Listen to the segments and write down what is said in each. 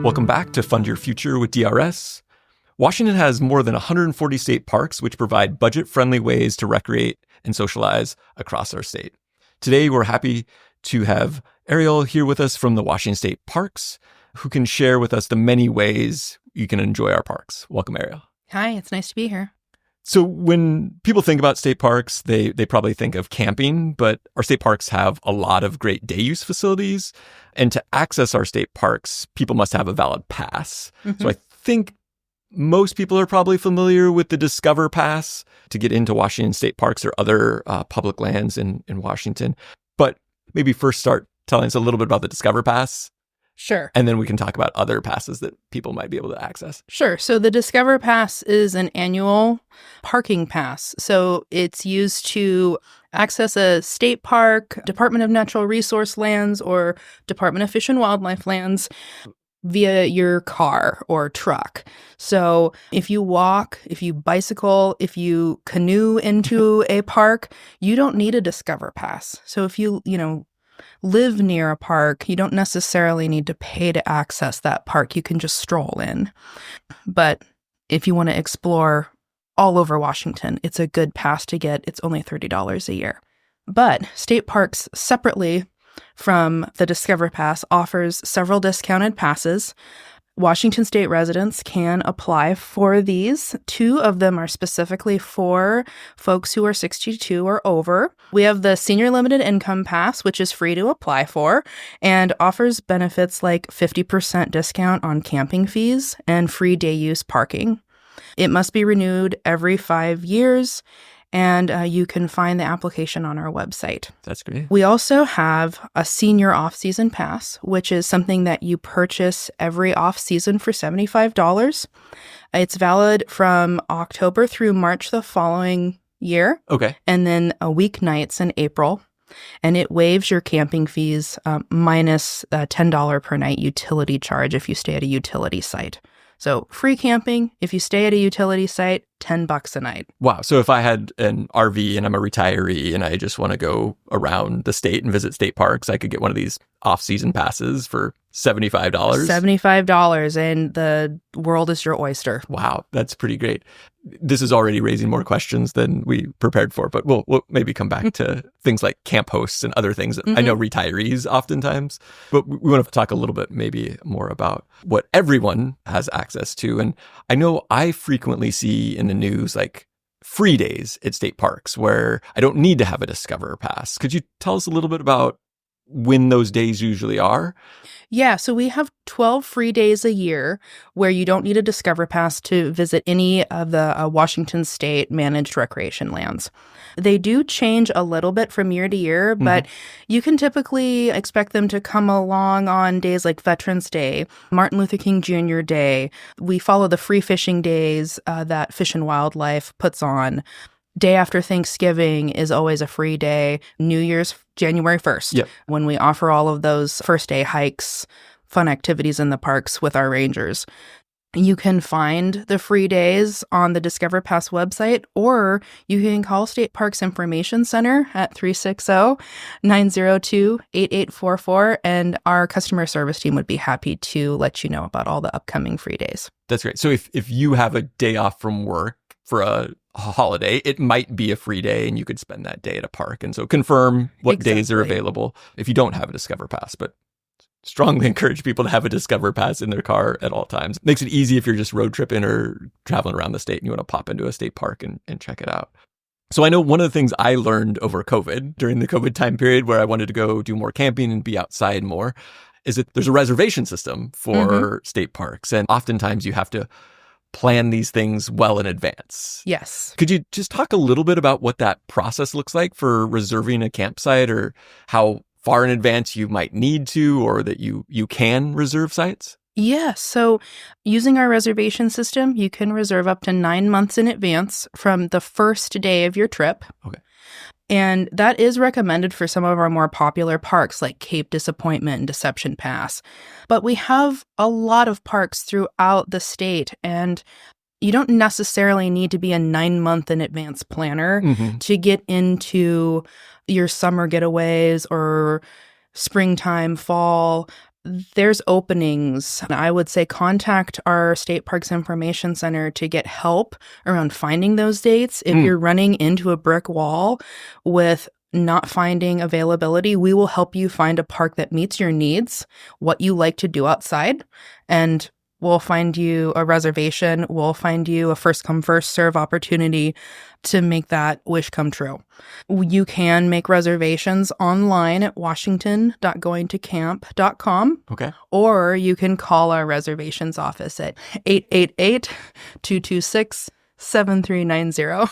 Welcome back to Fund Your Future with DRS. Washington has more than 140 state parks, which provide budget-friendly ways to recreate and socialize across our state. Today, we're happy to have Ariel here with us from the Washington State Parks, who can share with us the many ways you can enjoy our parks. Welcome, Ariel. Hi, it's nice to be here. So when people think about state parks, they probably think of camping, but our state parks have a lot of great day use facilities. And to access our state parks, people must have a valid pass. Mm-hmm. So I think most people are probably familiar with the Discover Pass to get into Washington State Parks or other public lands in Washington. But maybe first start telling us a little bit about the Discover Pass. Sure. And then we can talk about other passes that people might be able to access. Sure. So the Discover Pass is an annual parking pass. So it's used to access a state park, Department of Natural Resource lands, or Department of Fish and Wildlife lands via your car or truck. So if you walk, if you bicycle, if you canoe into a park, you don't need a Discover Pass. So if you live near a park, you don't necessarily need to pay to access that park. You can just stroll in. But if you want to explore all over Washington, it's a good pass to get. It's only $30 a year. But state parks separately from the Discover Pass offers several discounted passes. Washington State residents can apply for these. 2 of them are specifically for folks who are 62 or over. We have the Senior Limited Income Pass, which is free to apply for and offers benefits like 50% discount on camping fees and free day use parking. It must be renewed every 5 years, and you can find the application on our website. That's great. We also have a senior off-season pass, which is something that you purchase every off-season for $75. It's valid from October through March the following year. Okay. And then weeknights in April. And it waives your camping fees minus $10 per night utility charge if you stay at a utility site. So free camping, if you stay at a utility site, $10 a night. Wow. So if I had an RV and I'm a retiree and I just want to go around the state and visit state parks, I could get one of these off-season passes for $75. $75, and the world is your oyster. Wow. That's pretty great. This is already raising more questions than we prepared for, but we'll maybe come back to things like camp hosts and other things. Mm-hmm. I know retirees oftentimes, but we want to talk a little bit maybe more about what everyone has access to. And I know I frequently see in the news like free days at state parks where I don't need to have a Discover Pass. Could you tell us a little bit about when those days usually are? Yeah, so we have 12 free days a year where you don't need a Discover Pass to visit any of the Washington State managed recreation lands. They do change a little bit from year to year, but you can typically expect them to come along on days like Veterans Day, Martin Luther King Jr. Day. We follow the free fishing days that Fish and Wildlife puts on. Day after Thanksgiving is always a free day. New Year's, January 1st, when we offer all of those first day hikes, fun activities in the parks with our rangers. You can find the free days on the Discover Pass website, or you can call State Parks Information Center at 360-902-8844, and our customer service team would be happy to let you know about all the upcoming free days. That's great. So if you have a day off from work for a holiday, it might be a free day and you could spend that day at a park. And so confirm what days are available if you don't have a Discover Pass, but strongly encourage people to have a Discover Pass in their car at all times. Makes it easy if you're just road tripping or traveling around the state and you want to pop into a state park and check it out. So I know one of the things I learned over COVID, during the COVID time period where I wanted to go do more camping and be outside more, is that there's a reservation system for state parks. And oftentimes you have to plan these things well in advance. Yes. Could you just talk a little bit about what that process looks like for reserving a campsite, or how far in advance you might need to, or that you can reserve sites? Yeah. So using our reservation system, you can reserve up to 9 months in advance from the first day of your trip. Okay. And that is recommended for some of our more popular parks like Cape Disappointment and Deception Pass. But we have a lot of parks throughout the state, and you don't necessarily need to be a 9-month in advance planner to get into your summer getaways or springtime, fall. There's openings. I would say contact our State Parks Information Center to get help around finding those dates. If you're running into a brick wall with not finding availability, we will help you find a park that meets your needs, what you like to do outside, and we'll find you a reservation. We'll find you a first come, first serve opportunity to make that wish come true. You can make reservations online at washington.goingtocamp.com. Okay. Or you can call our reservations office at 888-226-7390.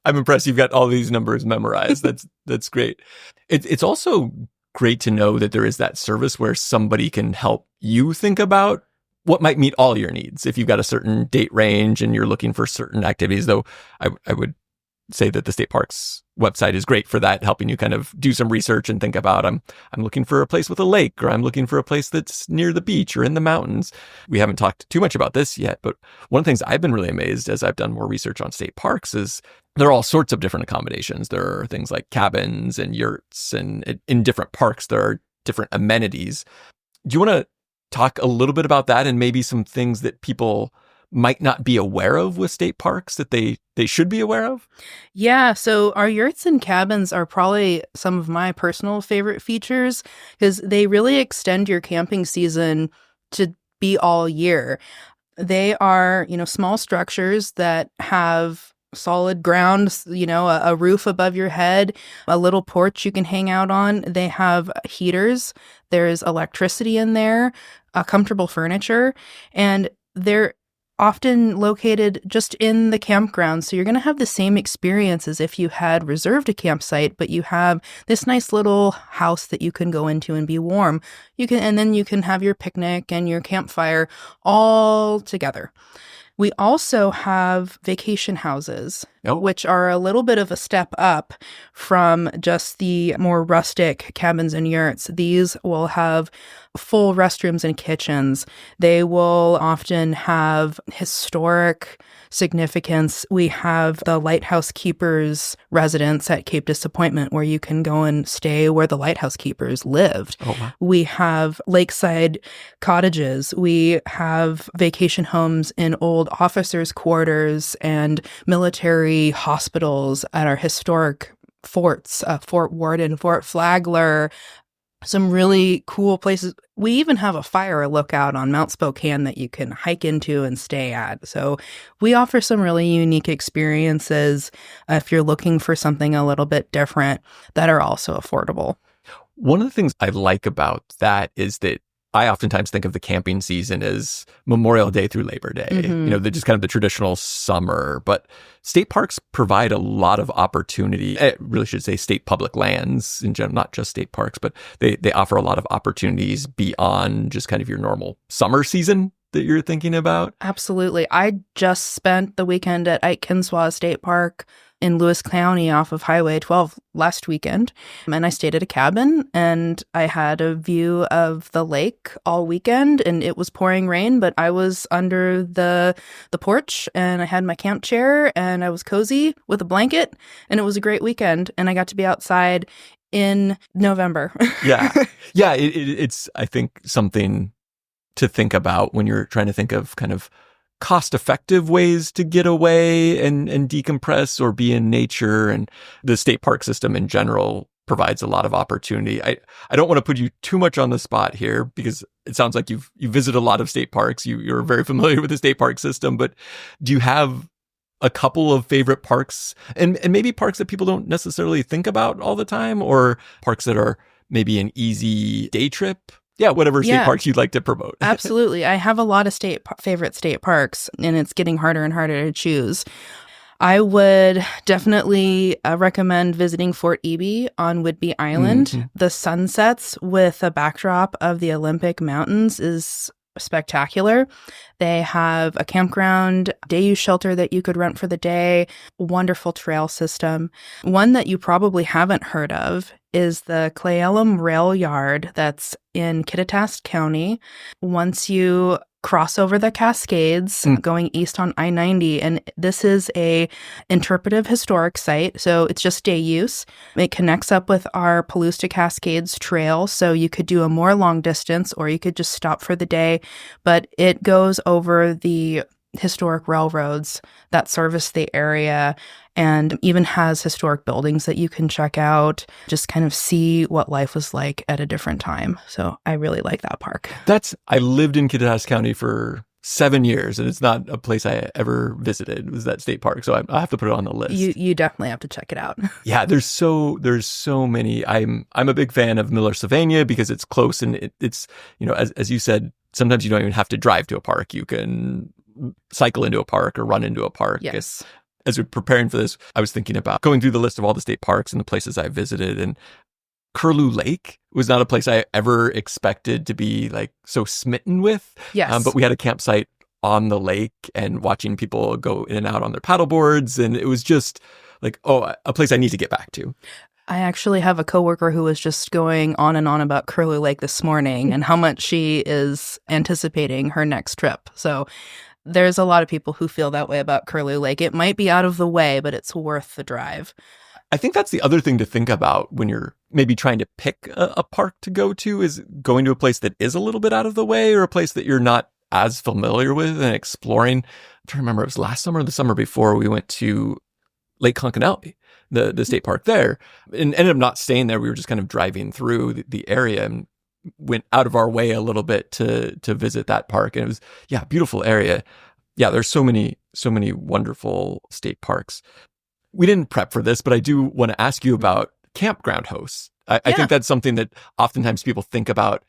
I'm impressed you've got all these numbers memorized. That's great. It's also great to know that there is that service where somebody can help you think about what might meet all your needs. If you've got a certain date range and you're looking for certain activities, though I would say that the state parks website is great for that, helping you kind of do some research and think about, I'm looking for a place with a lake, or I'm looking for a place that's near the beach or in the mountains. We haven't talked too much about this yet, but one of the things I've been really amazed as I've done more research on state parks is there are all sorts of different accommodations. There are things like cabins and yurts, and in different parks, there are different amenities. Do you want to talk a little bit about that and maybe some things that people might not be aware of with state parks that they should be aware of? Yeah, so our yurts and cabins are probably some of my personal favorite features because they really extend your camping season to be all year. They are, small structures that have solid ground, a roof above your head, a little porch you can hang out on. They have heaters. There's electricity in there, comfortable furniture, and they're often located just in the campground. So you're going to have the same experience as if you had reserved a campsite, but you have this nice little house that you can go into and be warm. And then you can have your picnic and your campfire all together. We also have vacation houses, which are a little bit of a step up from just the more rustic cabins and yurts. These will have full restrooms and kitchens. They will often have historic significance. We have the lighthouse keepers' residence at Cape Disappointment, where you can go and stay where the lighthouse keepers lived. Oh, wow. We have lakeside cottages. We have vacation homes in old officers' quarters and military hospitals at our historic forts, Fort Worden, Fort Flagler, some really cool places. We even have a fire lookout on Mount Spokane that you can hike into and stay at. So we offer some really unique experiences if you're looking for something a little bit different that are also affordable. One of the things I like about that is that I oftentimes think of the camping season as Memorial Day through Labor Day, they're just kind of the traditional summer. But state parks provide a lot of opportunity. I really should say state public lands in general, not just state parks, but they offer a lot of opportunities beyond just kind of your normal summer season that you're thinking about. Absolutely. I just spent the weekend at Aitkenswa State Park in Lewis County off of Highway 12 last weekend. And I stayed at a cabin and I had a view of the lake all weekend, and it was pouring rain, but I was under the porch and I had my camp chair and I was cozy with a blanket, and it was a great weekend, and I got to be outside in November. Yeah. It's, I think, something to think about when you're trying to think of kind of cost-effective ways to get away and decompress or be in nature. And the state park system in general provides a lot of opportunity. I don't want to put you too much on the spot here because it sounds like you visit a lot of state parks. You're very familiar with the state park system, but do you have a couple of favorite parks and maybe parks that people don't necessarily think about all the time, or parks that are maybe an easy day trip? Yeah, whatever state parks you'd like to promote. Absolutely. I have a lot of favorite state parks, and it's getting harder and harder to choose. I would definitely recommend visiting Fort Eby on Whidbey Island. Mm-hmm. The sunsets with a backdrop of the Olympic Mountains is spectacular. They have a campground, day use shelter that you could rent for the day, wonderful trail system. One that you probably haven't heard of is the Cle Elum Rail Yard that's in Kittitas County. Once you cross over the Cascades going east on I-90. And this is a interpretive historic site. So it's just day use. It connects up with our Palouse to Cascades trail. So you could do a more long distance or you could just stop for the day. But it goes over the historic railroads that service the area and even has historic buildings that you can check out, just kind of see what life was like at a different time. So I really like that park. I lived in Kittitas County for 7 years, and it's not a place I ever visited. It was that state park, so I have to put it on the list. You definitely have to check it out. Yeah, there's so many. I'm a big fan of Miller, Sylvania, because it's close and it's as you said, sometimes you don't even have to drive to a park. You can cycle into a park or run into a park. Yes. As we're preparing for this, I was thinking about going through the list of all the state parks and the places I visited, and Curlew Lake was not a place I ever expected to be like so smitten with. Yes. But we had a campsite on the lake and watching people go in and out on their paddle boards, and it was just like, a place I need to get back to. I actually have a coworker who was just going on and on about Curlew Lake this morning and how much she is anticipating her next trip. So there's a lot of people who feel that way about Curlew Lake. It might be out of the way, but it's worth the drive. I think that's the other thing to think about when you're maybe trying to pick a park to go to, is going to a place that is a little bit out of the way or a place that you're not as familiar with and exploring. I'm trying to remember, it was last summer or the summer before, we went to Lake Conconelli, the state park there, and ended up not staying there. We were just kind of driving through the area and went out of our way a little bit to visit that park. And it was, beautiful area. Yeah, there's so many wonderful state parks. We didn't prep for this, but I do want to ask you about campground hosts. I think that's something that oftentimes people think about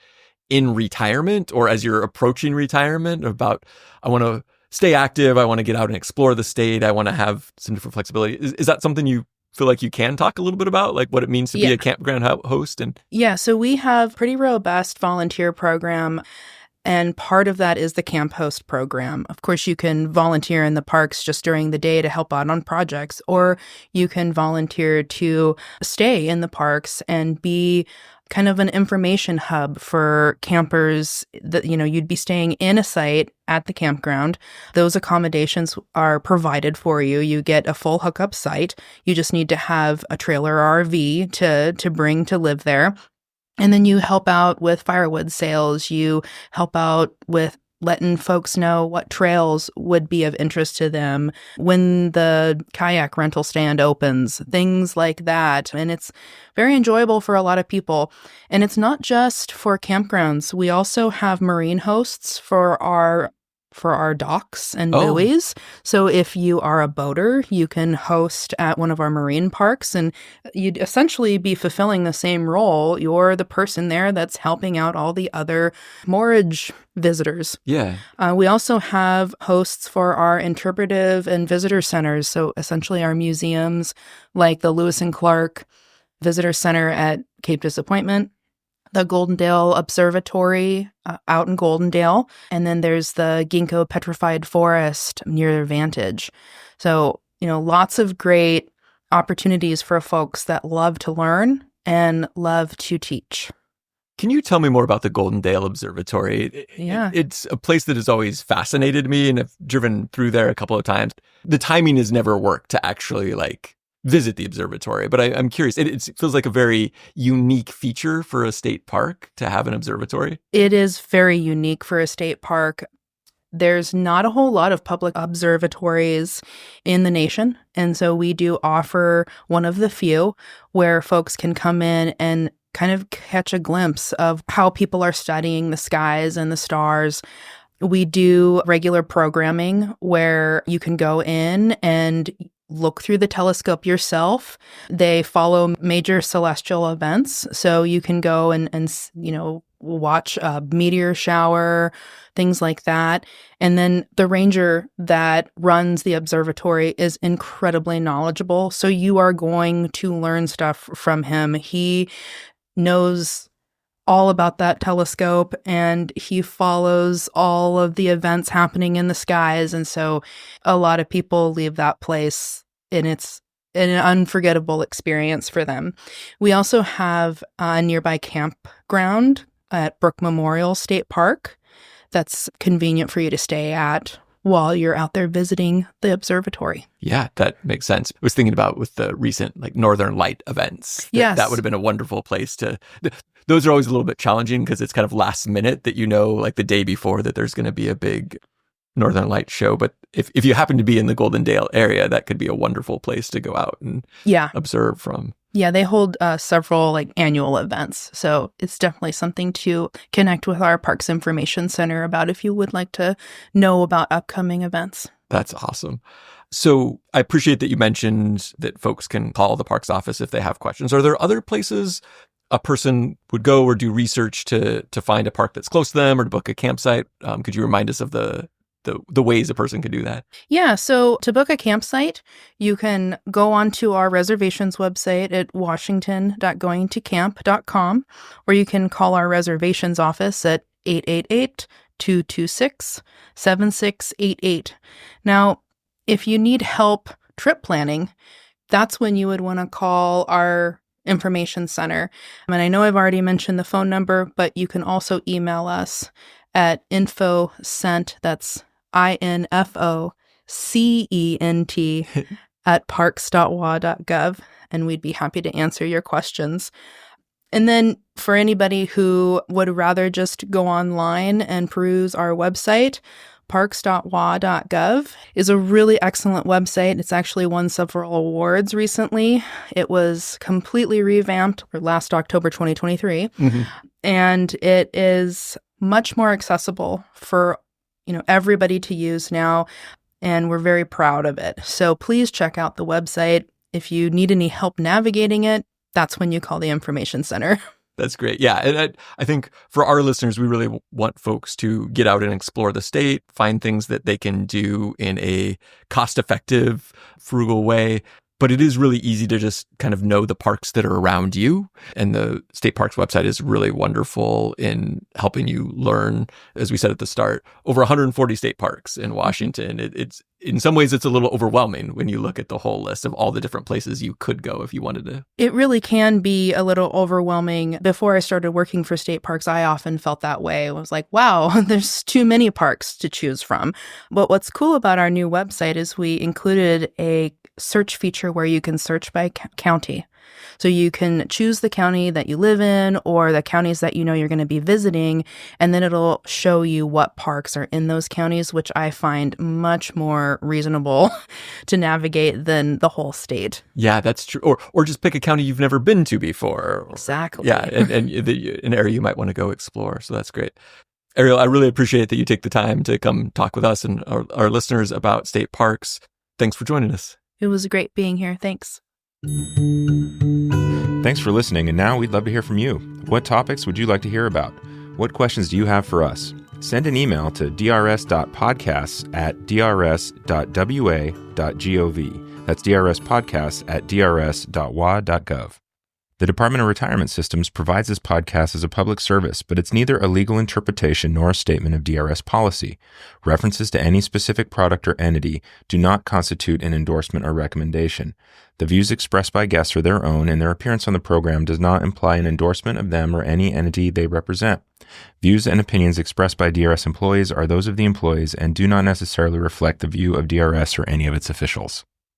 in retirement or as you're approaching retirement, about, I want to stay active, I want to get out and explore the state, I want to have some different flexibility. Is that something you feel like you can talk a little bit about, like what it means to be a campground host? Yeah, so we have pretty robust volunteer program, and part of that is the camp host program. Of course, you can volunteer in the parks just during the day to help out on projects, or you can volunteer to stay in the parks and be kind of an information hub for campers. That you'd be staying in a site at the campground. Those accommodations are provided for you. You get a full hookup site. You just need to have a trailer or RV to bring to live there. And then you help out with firewood sales. You help out with letting folks know what trails would be of interest to them when the kayak rental stand opens, things like that. And it's very enjoyable for a lot of people. And it's not just for campgrounds. We also have marine hosts for our docks and buoys. So if you are a boater, you can host at one of our marine parks, and you'd essentially be fulfilling the same role. You're the person there that's helping out all the other moorage visitors. Yeah. We also have hosts for our interpretive and visitor centers. So essentially our museums, like the Lewis and Clark Visitor Center at Cape Disappointment, the Goldendale Observatory out in Goldendale, and then there's the Ginkgo Petrified Forest near Vantage. So, lots of great opportunities for folks that love to learn and love to teach. Can you tell me more about the Goldendale Observatory? Yeah. It's a place that has always fascinated me, and I've driven through there a couple of times. The timing has never worked to actually visit the observatory, but I'm curious. It feels like a very unique feature for a state park to have an observatory. It is very unique for a state park. There's not a whole lot of public observatories in the nation, and so we do offer one of the few where folks can come in and kind of catch a glimpse of how people are studying the skies and the stars. We do regular programming where you can go in and look through the telescope yourself. They follow major celestial events, so you can go and watch a meteor shower, things like that. And then the ranger that runs the observatory is incredibly knowledgeable, so you are going to learn stuff from him. He knows all about that telescope, and he follows all of the events happening in the skies. And so a lot of people leave that place, and it's an unforgettable experience for them. We also have a nearby campground at Brook Memorial State Park that's convenient for you to stay at while you're out there visiting the observatory. Yeah, that makes sense. I was thinking about with the recent Northern Light events. Yes. That would have been a wonderful place to... Those are always a little bit challenging because it's kind of last minute that the day before that there's going to be a big Northern Light show. But if you happen to be in the Golden Dale area, that could be a wonderful place to go out and observe from. Yeah, they hold several annual events. So it's definitely something to connect with our Parks Information Center about if you would like to know about upcoming events. That's awesome. So I appreciate that you mentioned that folks can call the parks office if they have questions. Are there other places a person would go or do research to find a park that's close to them or to book a campsite? Could you remind us of the ways a person could do that? Yeah, so to book a campsite, you can go onto our reservations website at washington.goingtocamp.com, or you can call our reservations office at 888-226-7688. Now, if you need help trip planning, that's when you would want to call our information center. And I know I've already mentioned the phone number, but you can also email us at infocent, that's INFOCENT at parks.wa.gov, and we'd be happy to answer your questions. And then for anybody who would rather just go online and peruse our website, parks.wa.gov is a really excellent website. It's actually won several awards recently. It was completely revamped last October 2023, and it is much more accessible for everybody to use now, and we're very proud of it. So please check out the website. If you need any help navigating it, that's when you call the information center. That's great. Yeah. And I think for our listeners, we really want folks to get out and explore the state, find things that they can do in a cost-effective, frugal way. But it is really easy to just kind of know the parks that are around you. And the State Parks website is really wonderful in helping you learn, as we said at the start, over 140 state parks in Washington. It's in some ways, it's a little overwhelming when you look at the whole list of all the different places you could go if you wanted to. It really can be a little overwhelming. Before I started working for state parks, I often felt that way. I was like, wow, there's too many parks to choose from. But what's cool about our new website is we included a search feature where you can search by county. So you can choose the county that you live in or the counties that you know you're going to be visiting, and then it'll show you what parks are in those counties, which I find much more reasonable to navigate than the whole state. Yeah, that's true. Or just pick a county you've never been to before. Exactly. Yeah, and an area you might want to go explore. So that's great. Ariel, I really appreciate that you take the time to come talk with us and our listeners about state parks. Thanks for joining us. It was great being here. Thanks. Thanks for listening, and now we'd love to hear from you. What topics would you like to hear about? What questions do you have for us? Send an email to drs.podcasts@drs.wa.gov. That's drspodcasts@drs.wa.gov. The Department of Retirement Systems provides this podcast as a public service, but it's neither a legal interpretation nor a statement of DRS policy. References to any specific product or entity do not constitute an endorsement or recommendation. The views expressed by guests are their own, and their appearance on the program does not imply an endorsement of them or any entity they represent. Views and opinions expressed by DRS employees are those of the employees and do not necessarily reflect the view of DRS or any of its officials.